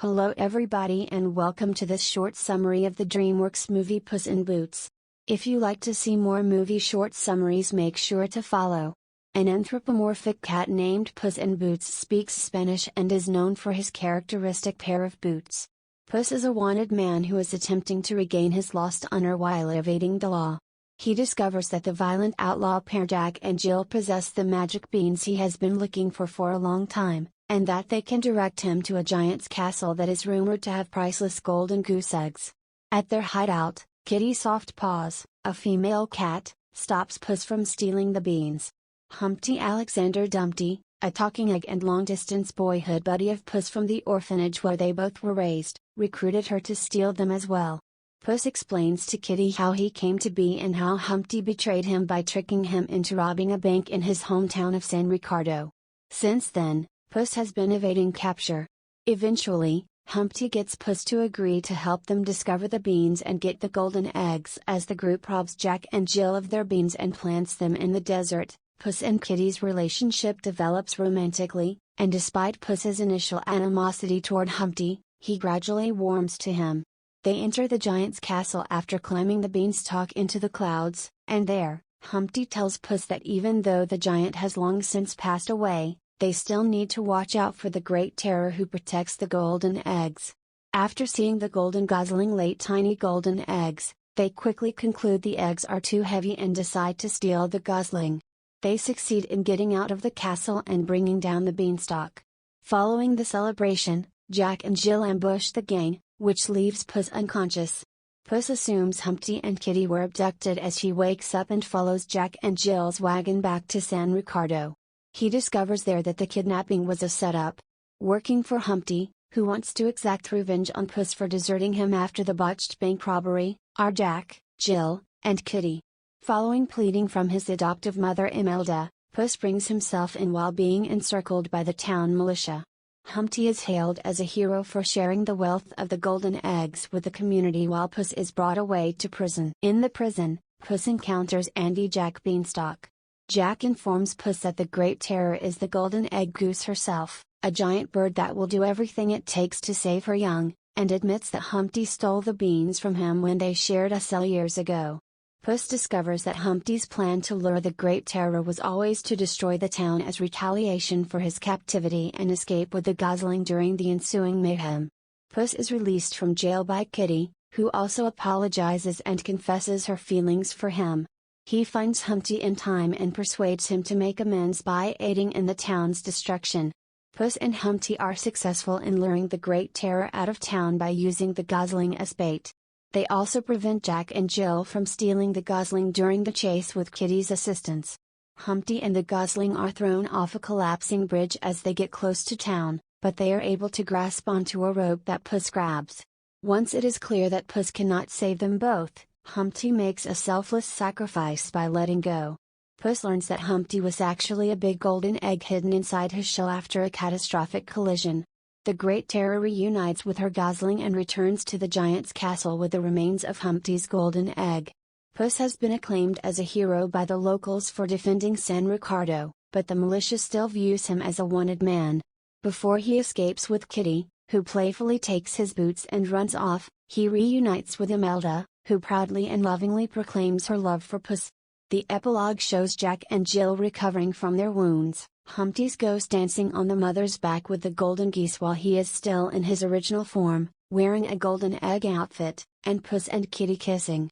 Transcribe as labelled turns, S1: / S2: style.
S1: Hello everybody and welcome to this short summary of the DreamWorks movie Puss in Boots. If you like to see more movie short summaries, make sure to follow. An anthropomorphic cat named Puss in Boots speaks Spanish and is known for his characteristic pair of boots. Puss is a wanted man who is attempting to regain his lost honor while evading the law. He discovers that the violent outlaw pair Jack and Jill possess the magic beans he has been looking for a long time, and that they can direct him to a giant's castle that is rumored to have priceless golden goose eggs. At their hideout, Kitty Softpaws, a female cat, stops Puss from stealing the beans. Humpty Alexander Dumpty, a talking egg and long-distance boyhood buddy of Puss from the orphanage where they both were raised, recruited her to steal them as well. Puss explains to Kitty how he came to be and how Humpty betrayed him by tricking him into robbing a bank in his hometown of San Ricardo. Since then, Puss has been evading capture. Eventually, Humpty gets Puss to agree to help them discover the beans and get the golden eggs as the group robs Jack and Jill of their beans and plants them in the desert. Puss and Kitty's relationship develops romantically, and despite Puss's initial animosity toward Humpty, he gradually warms to him. They enter the giant's castle after climbing the beanstalk into the clouds, and there, Humpty tells Puss that even though the giant has long since passed away, they still need to watch out for the Great Terror who protects the golden eggs. After seeing the golden gosling lay tiny golden eggs, they quickly conclude the eggs are too heavy and decide to steal the gosling. They succeed in getting out of the castle and bringing down the beanstalk. Following the celebration, Jack and Jill ambush the gang, which leaves Puss unconscious. Puss assumes Humpty and Kitty were abducted as he wakes up and follows Jack and Jill's wagon back to San Ricardo. He discovers there that the kidnapping was a setup. Working for Humpty, who wants to exact revenge on Puss for deserting him after the botched bank robbery, are Jack, Jill, and Kitty. Following pleading from his adoptive mother Imelda, Puss brings himself in while being encircled by the town militia. Humpty is hailed as a hero for sharing the wealth of the golden eggs with the community while Puss is brought away to prison. In the prison, Puss encounters Andy Jack Beanstalk. Jack informs Puss that the Great Terror is the golden egg goose herself, a giant bird that will do everything it takes to save her young, and admits that Humpty stole the beans from him when they shared a cell years ago. Puss discovers that Humpty's plan to lure the Great Terror was always to destroy the town as retaliation for his captivity and escape with the gosling during the ensuing mayhem. Puss is released from jail by Kitty, who also apologizes and confesses her feelings for him. He finds Humpty in time and persuades him to make amends by aiding in the town's destruction. Puss and Humpty are successful in luring the Great Terror out of town by using the gosling as bait. They also prevent Jack and Jill from stealing the gosling during the chase with Kitty's assistance. Humpty and the gosling are thrown off a collapsing bridge as they get close to town, but they are able to grasp onto a rope that Puss grabs. Once it is clear that Puss cannot save them both, Humpty makes a selfless sacrifice by letting go. Puss learns that Humpty was actually a big golden egg hidden inside his shell after a catastrophic collision. The Great Terror reunites with her gosling and returns to the giant's castle with the remains of Humpty's golden egg. Puss has been acclaimed as a hero by the locals for defending San Ricardo, but the militia still views him as a wanted man. Before he escapes with Kitty, who playfully takes his boots and runs off, he reunites with Imelda, who proudly and lovingly proclaims her love for Puss. The epilogue shows Jack and Jill recovering from their wounds, Humpty's ghost dancing on the mother's back with the golden geese while he is still in his original form, wearing a golden egg outfit, and Puss and Kitty kissing.